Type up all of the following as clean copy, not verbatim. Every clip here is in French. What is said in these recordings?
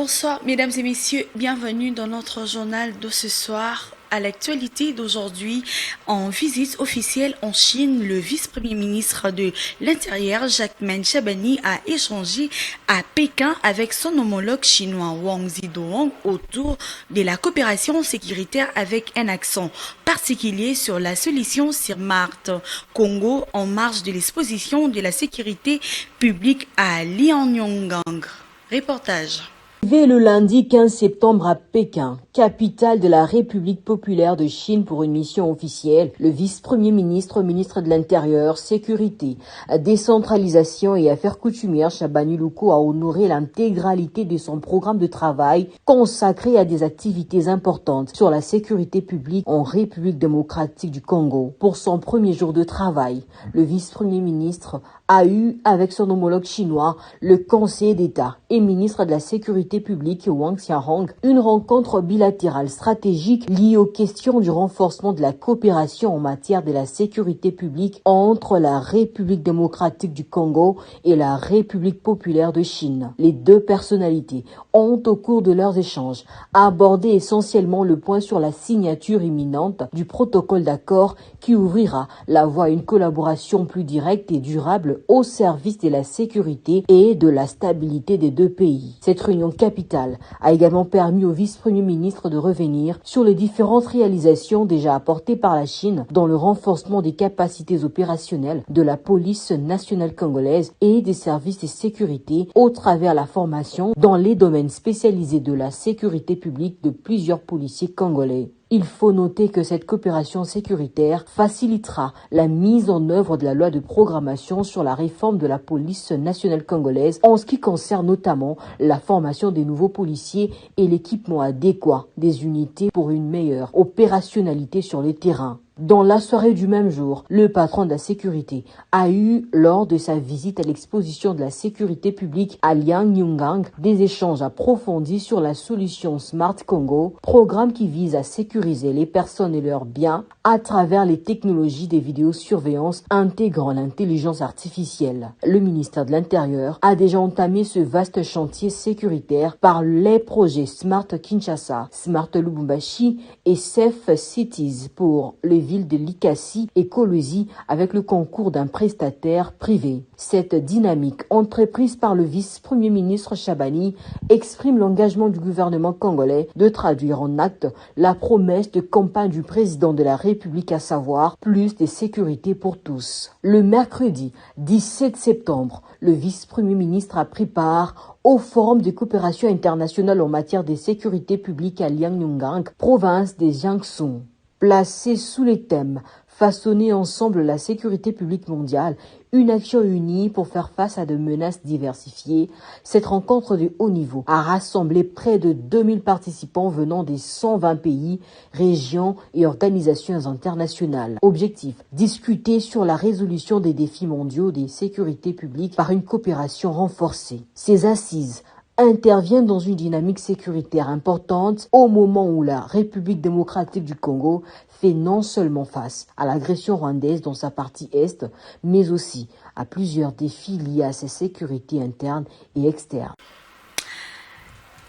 Bonsoir mesdames et messieurs, bienvenue dans notre journal de ce soir. À l'actualité d'aujourd'hui, en visite officielle en Chine, le vice-premier ministre de l'Intérieur, Jackman Shabani, a échangé à Pékin avec son homologue chinois Wang Zhidong autour de la coopération sécuritaire avec un accent particulier sur la solution Smart Congo en marge de l'exposition de la sécurité publique à Lianyongang. Reportage. Arrivé le lundi 15 septembre à Pékin, capitale de la République populaire de Chine pour une mission officielle, le vice-premier ministre, ministre de l'Intérieur, Sécurité, Décentralisation et Affaires coutumières, Shabani Luko a honoré l'intégralité de son programme de travail consacré à des activités importantes sur la sécurité publique en République démocratique du Congo. Pour son premier jour de travail, le vice-premier ministre a eu avec son homologue chinois, le conseiller d'État et ministre de la Sécurité publique Wang Xiaohong, une rencontre bilatérale stratégique liée aux questions du renforcement de la coopération en matière de la sécurité publique entre la République démocratique du Congo et la République populaire de Chine. Les deux personnalités ont, au cours de leurs échanges, abordé essentiellement le point sur la signature imminente du protocole d'accord qui ouvrira la voie à une collaboration plus directe et durable au service de la sécurité et de la stabilité des deux pays. Cette réunion capitale a également permis au vice-premier ministre de revenir sur les différentes réalisations déjà apportées par la Chine dans le renforcement des capacités opérationnelles de la police nationale congolaise et des services de sécurité au travers la formation dans les domaines spécialisés de la sécurité publique de plusieurs policiers congolais. Il faut noter que cette coopération sécuritaire facilitera la mise en œuvre de la loi de programmation sur la réforme de la police nationale congolaise en ce qui concerne notamment la formation des nouveaux policiers et l'équipement adéquat des unités pour une meilleure opérationnalité sur le terrain. Dans la soirée du même jour, le patron de la sécurité a eu, lors de sa visite à l'exposition de la sécurité publique à Lianyongang, des échanges approfondis sur la solution Smart Congo, programme qui vise à sécuriser les personnes et leurs biens à travers les technologies des vidéosurveillance intégrant l'intelligence artificielle. Le ministère de l'Intérieur a déjà entamé ce vaste chantier sécuritaire par les projets Smart Kinshasa, Smart Lubumbashi et Safe Cities pour les villes de Likasi et Kolwezi avec le concours d'un prestataire privé. Cette dynamique entreprise par le vice-premier ministre Shabani exprime l'engagement du gouvernement congolais de traduire en actes la promesse de campagne du président de la République, à savoir plus de sécurité pour tous. Le mercredi 17 septembre, le vice-premier ministre a pris part au Forum de coopération internationale en matière de sécurité publique à Lianyongang, province des Jiangsu. Placé sous les thèmes « Façonner ensemble la sécurité publique mondiale, une action unie pour faire face à de menaces diversifiées », cette rencontre de haut niveau a rassemblé près de 2000 participants venant des 120 pays, régions et organisations internationales. Objectif, discuter sur la résolution des défis mondiaux des sécurités publiques par une coopération renforcée. Ces assises interviennent dans une dynamique sécuritaire importante au moment où la République démocratique du Congo fait non seulement face à l'agression rwandaise dans sa partie est, mais aussi à plusieurs défis liés à sa sécurité interne et externe.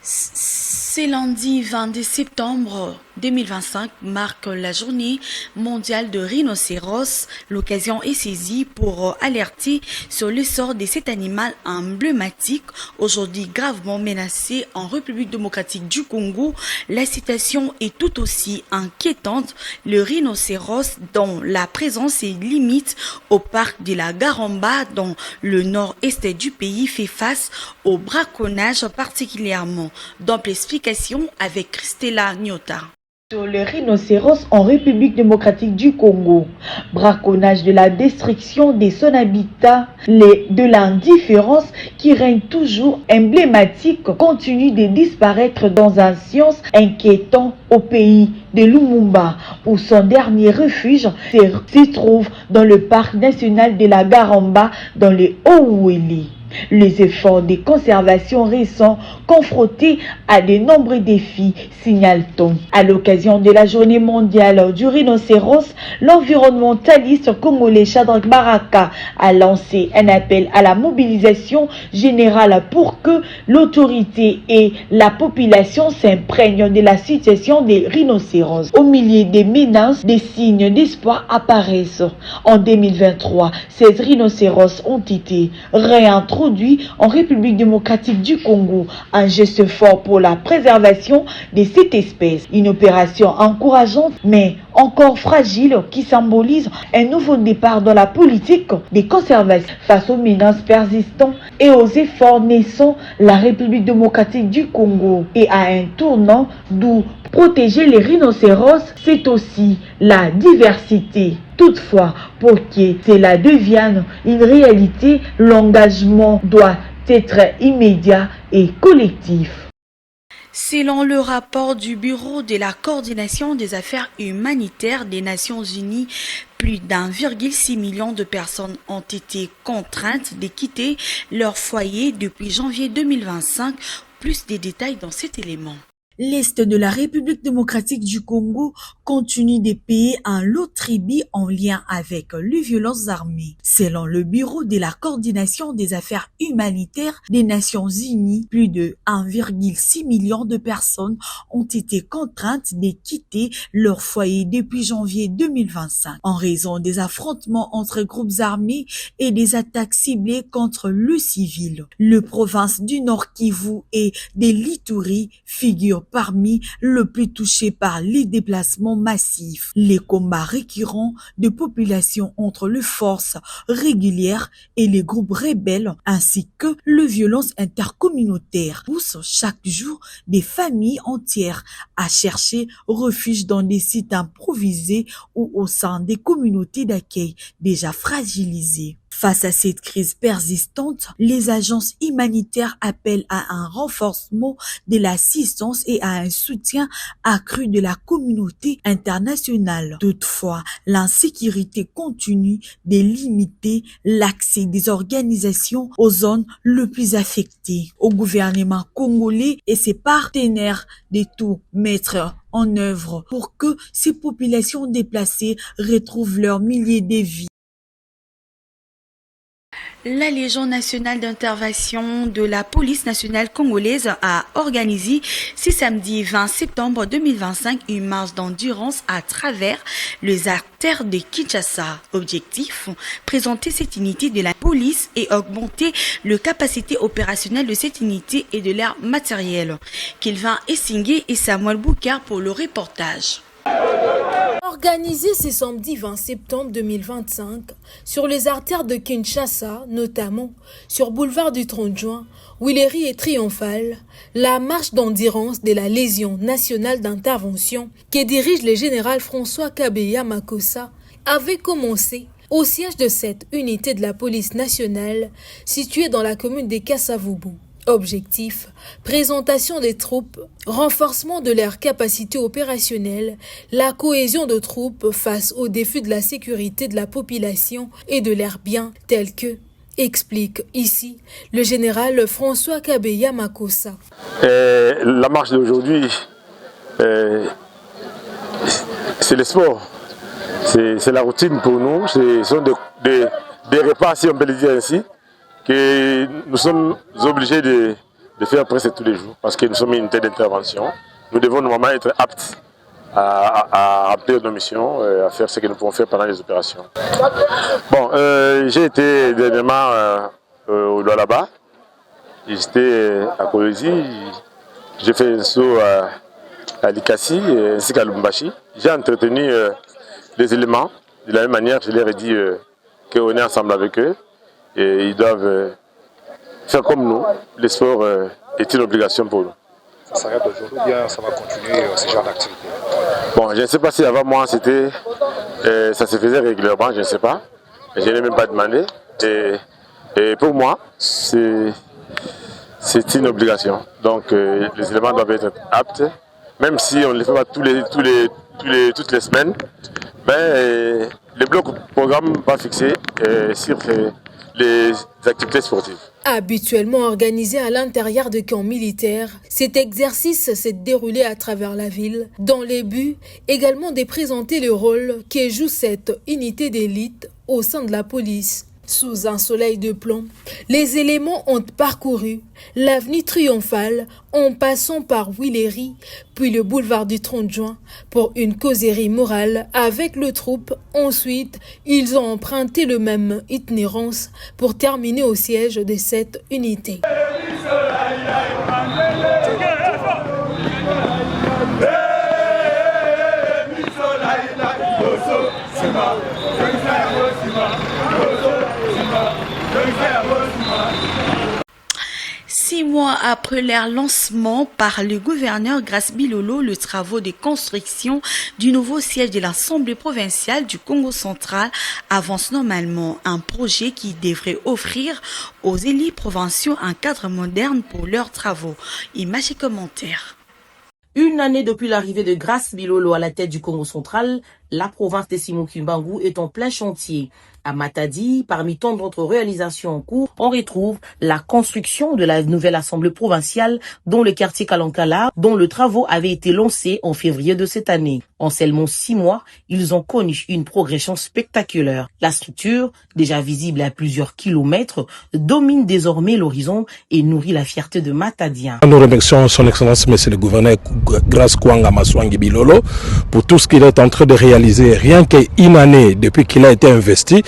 C'est lundi 22 septembre 2025 marque la journée mondiale de rhinocéros. L'occasion est saisie pour alerter sur le sort de cet animal emblématique, aujourd'hui gravement menacé en République démocratique du Congo. La situation est tout aussi inquiétante. Le rhinocéros, dont la présence est limite au parc de la Garamba dans le nord-est du pays, fait face au braconnage particulièrement. D'ample explication avec Christella Nyota. Sur le rhinocéros en République démocratique du Congo, braconnage de la destruction de son habitat, de l'indifférence qui règne toujours emblématique continue de disparaître dans un silence inquiétant au pays de Lumumba, où son dernier refuge se trouve dans le parc national de la Garamba dans le Haut-Ouéli. Les efforts de conservation récents confrontés à de nombreux défis, signale-t-on. À l'occasion de la journée mondiale du rhinocéros, l'environnementaliste congolais Shadrack Baraka a lancé un appel à la mobilisation générale pour que l'autorité et la population s'imprègnent de la situation des rhinocéros. Au milieu des menaces, des signes d'espoir apparaissent. En 2023, ces rhinocéros ont été réintroduits en République démocratique du Congo, un geste fort pour la préservation de cette espèce. Une opération encourageante mais encore fragile qui symbolise un nouveau départ dans la politique de conservation face aux menaces persistantes et aux efforts naissants. La République démocratique du Congo est à un tournant d'où protéger les rhinocéros, c'est aussi la diversité. Toutefois, pour que cela devienne une réalité, l'engagement doit être immédiat et collectif. Selon le rapport du Bureau de la coordination des affaires humanitaires des Nations Unies, plus d'1,6 million de personnes ont été contraintes de quitter leur foyer depuis janvier 2025. Plus de détails dans cet élément. L'Est de la République démocratique du Congo continue de payer un lot tribut en lien avec les violences armées. Selon le Bureau de la coordination des affaires humanitaires des Nations Unies, plus de 1,6 million de personnes ont été contraintes de quitter leur foyer depuis janvier 2025 en raison des affrontements entre groupes armés et des attaques ciblées contre le civil. Le province du Nord Kivu et de l'Ituri figurent parmi le plus touchés par les déplacements massifs. Les combats récurrents de population entre les forces régulières et les groupes rebelles ainsi que les violences intercommunautaires poussent chaque jour des familles entières à chercher refuge dans des sites improvisés ou au sein des communautés d'accueil déjà fragilisées. Face à cette crise persistante, les agences humanitaires appellent à un renforcement de l'assistance et à un soutien accru de la communauté internationale. Toutefois, l'insécurité continue de limiter l'accès des organisations aux zones les plus affectées. Au gouvernement congolais et ses partenaires de tout mettre en œuvre pour que ces populations déplacées retrouvent leurs milliers de vies. La Légion nationale d'intervention de la police nationale congolaise a organisé ce samedi 20 septembre 2025 une marche d'endurance à travers les artères de Kinshasa. Objectif, présenter cette unité de la police et augmenter les capacités opérationnelles de cette unité et de leur matériel. Kelvin Essingé et Samuel Boukar pour le reportage. Organisé ce samedi 20 septembre 2025 sur les artères de Kinshasa, notamment sur boulevard du 30 juin, Willery et Triomphal, la marche d'endurance de la Légion nationale d'intervention que dirige le général François Kabeya Makossa avait commencé au siège de cette unité de la police nationale située dans la commune de Kassavubu. Objectif, présentation des troupes, renforcement de leurs capacités opérationnelles, la cohésion de troupes face aux défis de la sécurité de la population et de leurs biens tels que, explique ici le général François Kabeya Makossa. La marche d'aujourd'hui, c'est le sport, c'est la routine pour nous, ce sont des repas, si on peut le dire ainsi, que nous sommes obligés de faire presque tous les jours parce que nous sommes une unité d'intervention. Nous devons normalement être aptes à remplir nos missions, à faire ce que nous pouvons faire pendant les opérations. Bon, j'ai été dernièrement au Lualaba, j'étais à Kolwezi, j'ai fait un saut à Likasi ainsi qu'à Lubumbashi. J'ai entretenu les éléments, de la même manière je leur ai dit qu'on est ensemble avec eux. Et ils doivent faire comme nous. Le sport est une obligation pour nous. Ça s'arrête aujourd'hui ou bien ça va continuer ce genre d'activité? Bon, je ne sais pas si avant moi ça se faisait régulièrement, je ne sais pas. Je n'ai même pas demandé. Et pour moi, c'est une obligation. Donc les éléments doivent être aptes, même si on ne les fait pas toutes les semaines. Le bloc programme va fixer sur les activités sportives. Habituellement organisé à l'intérieur de camps militaires, cet exercice s'est déroulé à travers la ville, dans les buts également de présenter le rôle que joue cette unité d'élite au sein de la police. Sous un soleil de plomb, les éléments ont parcouru l'avenue Triomphale en passant par Willery, puis le boulevard du 30 juin pour une causerie morale avec le troupe. Ensuite, ils ont emprunté le même itinérance pour terminer au siège de cette unité. Six mois après leur lancement par le gouverneur Grace Bilolo, les travaux de construction du nouveau siège de l'Assemblée provinciale du Congo central avancent normalement. Un projet qui devrait offrir aux élus provinciaux un cadre moderne pour leurs travaux. Images et commentaires. Une année depuis l'arrivée de Grace Bilolo à la tête du Congo central, la province de Simo-Kimbangu est en plein chantier. À Matadi, parmi tant d'autres réalisations en cours, on retrouve la construction de la nouvelle assemblée provinciale dans le quartier Kalankala, dont le travaux avait été lancé en février de cette année. En seulement 6 mois, ils ont connu une progression spectaculaire. La structure, déjà visible à plusieurs kilomètres, domine désormais l'horizon et nourrit la fierté de Matadiens. Nous remercions son Excellence Monsieur le Gouverneur Grace Kwanga Maswangi Bilolo pour tout ce qu'il est en train de réaliser rien qu'une année depuis qu'il a été investi.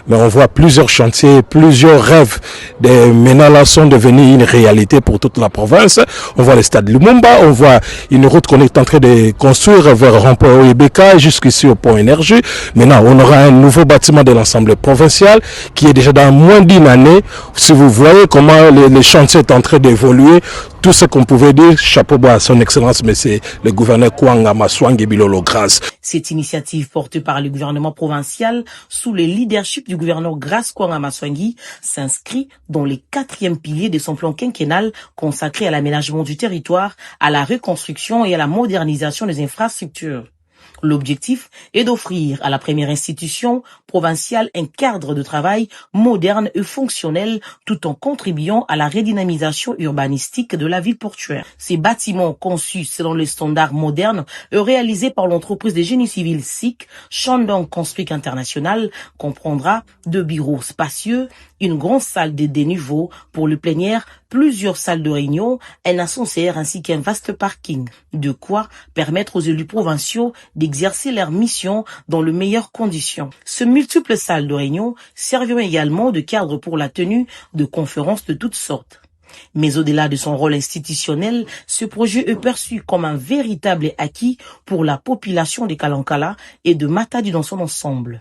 Mais on voit plusieurs chantiers, plusieurs rêves de maintenant là sont devenus une réalité pour toute la province. On voit le stade Lumumba, on voit une route qu'on est en train de construire vers Rond-Point Oyebeka jusqu'ici au pont Énergie. Maintenant, on aura un nouveau bâtiment de l'Assemblée provinciale qui est déjà dans moins d'une année. Si vous voyez comment les chantiers sont en train d'évoluer, tout ce qu'on pouvait dire, chapeau bas à son Excellence, Monsieur le Gouverneur Kwanga Maswangi Bilolo Grace. Cette initiative portée par le gouvernement provincial sous le leadership du gouverneur Grace Kwanga Maswangi s'inscrit dans les 4e piliers de son plan quinquennal consacré à l'aménagement du territoire, à la reconstruction et à la modernisation des infrastructures. L'objectif est d'offrir à la première institution provinciale un cadre de travail moderne et fonctionnel tout en contribuant à la redynamisation urbanistique de la ville portuaire. Ces bâtiments conçus selon les standards modernes et réalisés par l'entreprise de génie civil SIC, Shandong Construct International, comprendra 2 bureaux spacieux, une grande salle de déniveau pour le plénière, plusieurs salles de réunion, un ascenseur ainsi qu'un vaste parking. De quoi permettre aux élus provinciaux d'exercer leur mission dans les meilleures conditions. Ces multiples salles de réunion serviront également de cadre pour la tenue de conférences de toutes sortes. Mais au-delà de son rôle institutionnel, ce projet est perçu comme un véritable acquis pour la population de Kalankala et de Matadi dans son ensemble.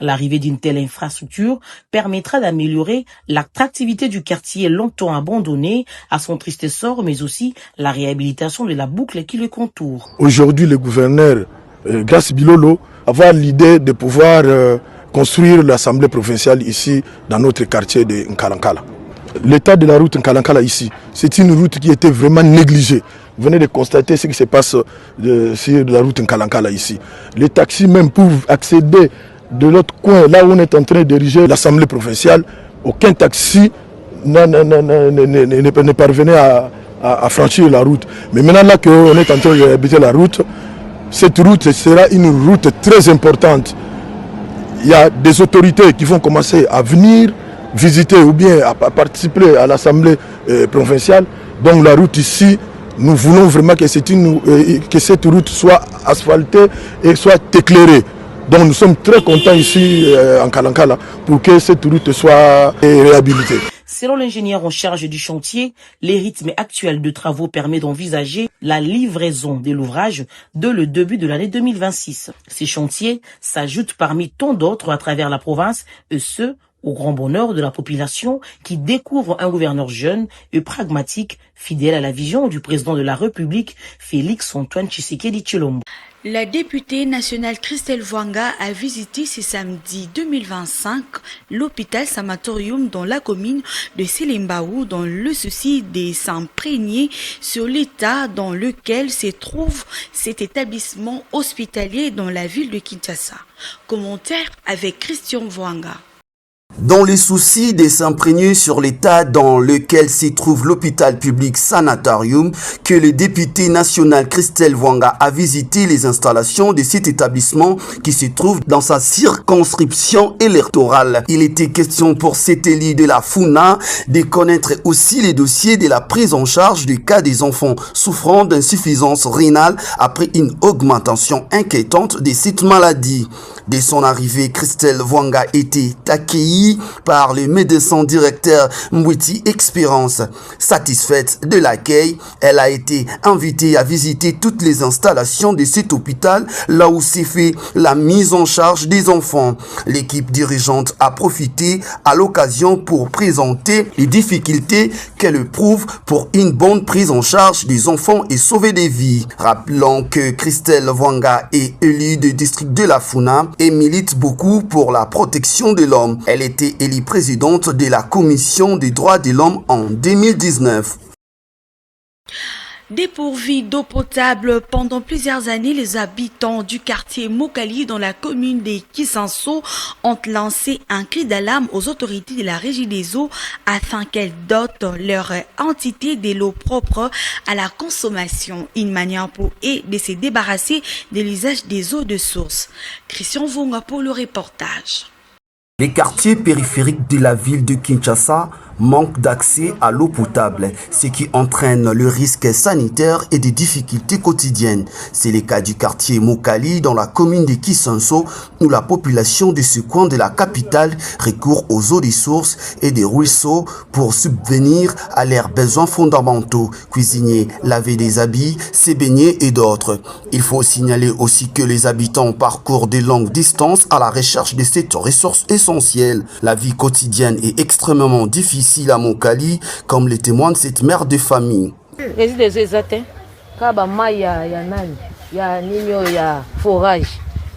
L'arrivée d'une telle infrastructure permettra d'améliorer l'attractivité du quartier longtemps abandonné à son triste sort, mais aussi la réhabilitation de la boucle qui le contourne. Aujourd'hui, le gouverneur Grace Bilolo a l'idée de pouvoir construire l'Assemblée provinciale ici dans notre quartier de Nkalankala. L'état de la route Nkalankala ici, c'est une route qui était vraiment négligée. Vous venez de constater ce qui se passe sur la route Nkalankala ici. Les taxis même pour accéder de l'autre coin, là où on est en train d'ériger l'Assemblée provinciale, aucun taxi ne parvenait à franchir la route. Mais maintenant là qu'on est en train de réhabiliter la route, cette route sera une route très importante. Il y a des autorités qui vont commencer à venir visiter ou bien à participer à l'Assemblée provinciale. Donc la route ici, nous voulons vraiment que cette route soit asphaltée et soit éclairée. Donc nous sommes très contents ici en Kalankala pour que cette route soit réhabilitée. Selon l'ingénieur en charge du chantier, les rythmes actuels de travaux permettent d'envisager la livraison de l'ouvrage dès le début de l'année 2026. Ces chantiers s'ajoutent parmi tant d'autres à travers la province, et ce, au grand bonheur de la population qui découvre un gouverneur jeune et pragmatique, fidèle à la vision du président de la République, Félix-Antoine Tshisekedi Tshilombo. La députée nationale Christelle Vwanga a visité ce samedi 2025 l'hôpital Samatorium dans la commune de Selembaou dans le souci de s'imprégner sur l'état dans lequel se trouve cet établissement hospitalier dans la ville de Kinshasa. Commentaire avec Christian Vwanga. Dans les soucis de s'imprégner sur l'état dans lequel se trouve l'hôpital public Sanatorium, que le député national Christelle Vwanga a visité les installations de cet établissement qui se trouve dans sa circonscription électorale. Il était question pour cet élu de la FUNA de connaître aussi les dossiers de la prise en charge du cas des enfants souffrant d'insuffisance rénale après une augmentation inquiétante de cette maladie. Dès son arrivée, Christelle Vwanga était accueillie par le médecin directeur Mwiti Experience. Satisfaite de l'accueil, elle a été invitée à visiter toutes les installations de cet hôpital, là où s'est fait la mise en charge des enfants. L'équipe dirigeante a profité à l'occasion pour présenter les difficultés qu'elle éprouve pour une bonne prise en charge des enfants et sauver des vies. Rappelons que Christelle Vwanga est élue du district de la Funa et milite beaucoup pour la protection de l'homme. Elle était élue présidente de la Commission des droits de l'homme en 2019. Dépourvus d'eau potable pendant plusieurs années, les habitants du quartier Mokali dans la commune de Kisanso ont lancé un cri d'alarme aux autorités de la Régie des eaux afin qu'elles dotent leur entité de l'eau propre à la consommation, une manière pour eux de se débarrasser de l'usage des eaux de source. Christian Vwanga pour le reportage. Les quartiers périphériques de la ville de Kinshasa manquent d'accès à l'eau potable, ce qui entraîne le risque sanitaire et des difficultés quotidiennes. C'est le cas du quartier Mokali dans la commune de Kisanso, où la population de ce coin de la capitale recourt aux eaux des sources et des ruisseaux pour subvenir à leurs besoins fondamentaux, cuisiner, laver des habits, se baigner et d'autres. Il faut signaler aussi que les habitants parcourent de longues distances à la recherche de cette ressource essentielle. La vie quotidienne est extrêmement difficile à Mokali, comme le témoigne cette mère de famille. Forage.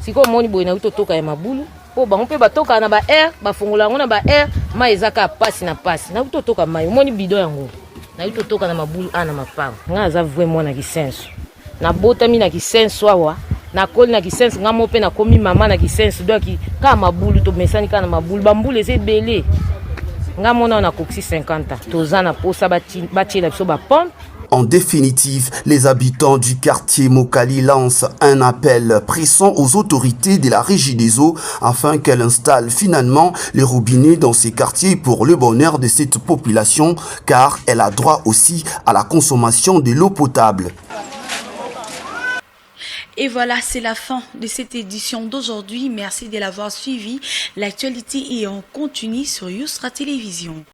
Siko moni boy na utotoka ya mabulu. Po ba mpe batoka na ba air, ba fongola ngona ba air, ma ezaka pasi na pasi. Na utotoka mai, moni bidon yango. Na utotoka na mabulu ana mapango. Nga za vraiment na kisenso. Na bota mi na kisenso awa. Na koli na kisenso nga mope na komi mama na kisenso doki ka mabulu to mesani kana mabulu bambulu eze belé. Nga mona na koksi 50 tozana posa bati la biso ba pompe. En définitive, les habitants du quartier Mokali lancent un appel pressant aux autorités de la Régie des eaux afin qu'elles installent finalement les robinets dans ces quartiers pour le bonheur de cette population, car elle a droit aussi à la consommation de l'eau potable. Et voilà, c'est la fin de cette édition d'aujourd'hui. Merci de l'avoir suivi. L'actualité est en continu sur Youstra Télévision.